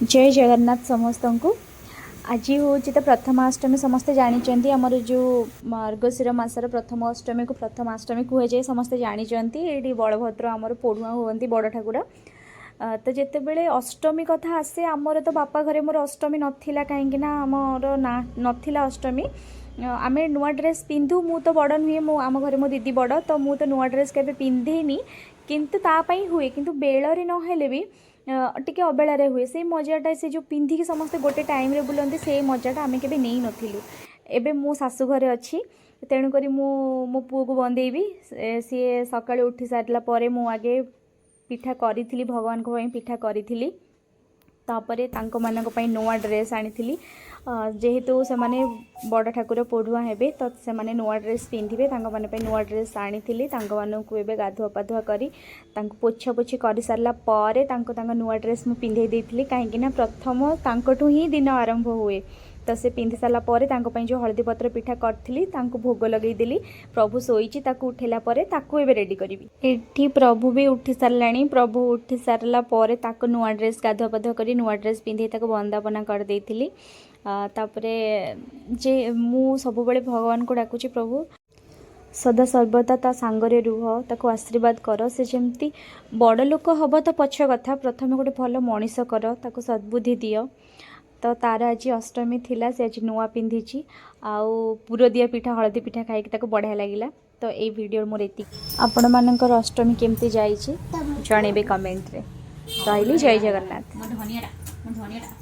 जय जगन्नाथ समस्त को। आज हूँ तो प्रथमाष्टमी समस्ते जानते आमर जो मार्गशीर मासर प्रथमाष्टमी को प्रथमाष्टमी कहुए जाए समस्ते जानते ये बलभद्र आमर पोढ़ुआ हुए बड़ ठाकुर। तो जिते बड़े अष्टमी कथा आसे आमर तो बापा घरे मोर अष्टमी नाला कहीं आमर ना नाला अष्टमी आम नुआ ड्रेस पिंधु मु तो बड़ नुहे मो आम घरे मो दीदी बड़ तो मु तो नुआ ड्रेस के पिंधेनी किंतु तापाई हुए किंतु बेलरे नहेले भी टिके अबेलारे हुए से मजाटा से जो पिंधिकी समस्ते गोटे टाइम रे बुलंती से मजाटा आम के नहीं नथिलु। एबे मो शाशु घरे अच्छी तेणुक मो पुओ को बंदेबी सी सका उठी सारा पर मु आगे पिठा करी भगवान को पिठा करी तापरे तांको मानक पई नुआ ड्रेस आनी जेहेतु से माने बड़ ठाकुर पोढ़ुआ हेबे तो से माने नुआ ड्रेस पिंधिबे माने पई नुआ ड्रेस आनी मानक एबे गाधुआ पाधुआ करी पोछा पोछी कर सारा पर नुआ ड्रेस मु पिंधे देइथिली कहीं प्रथम तांकठू ही दिन आरंभ हुए तो से पिंधि सारा पर जो हलदी पत्र पिठा करी भोग लगेदेली प्रभु शोची उठेला रेडी करी एठी प्रभु भी उठी सारे प्रभु उठी सारा पर नुआ ड्रेस गाधुआ पाधुआ कर नुआ ड्रेस पिंधे वंदापना कर देइथिली। तापरे जे मु सब बेले भगवान को डाकुची प्रभु सदा सर्वदा ता सांगरे रुह ताको आशीर्वाद कर से जमती बड़ लोक हम तो पछ कथा प्रथम गोटे भल मनीष कर ताको सद्बुद्धि दियो। तो तार आज अष्टमी थिला से आज नुआ पिंधि आउ पुर दिया पिठा हलदी पिठा खाई बढ़िया लगिला। तो ये वीडियो मोर एति आपण मानकर अष्टमी केमती जाइए जनइबे कमेंट रे। रही जय जगन्नाथ।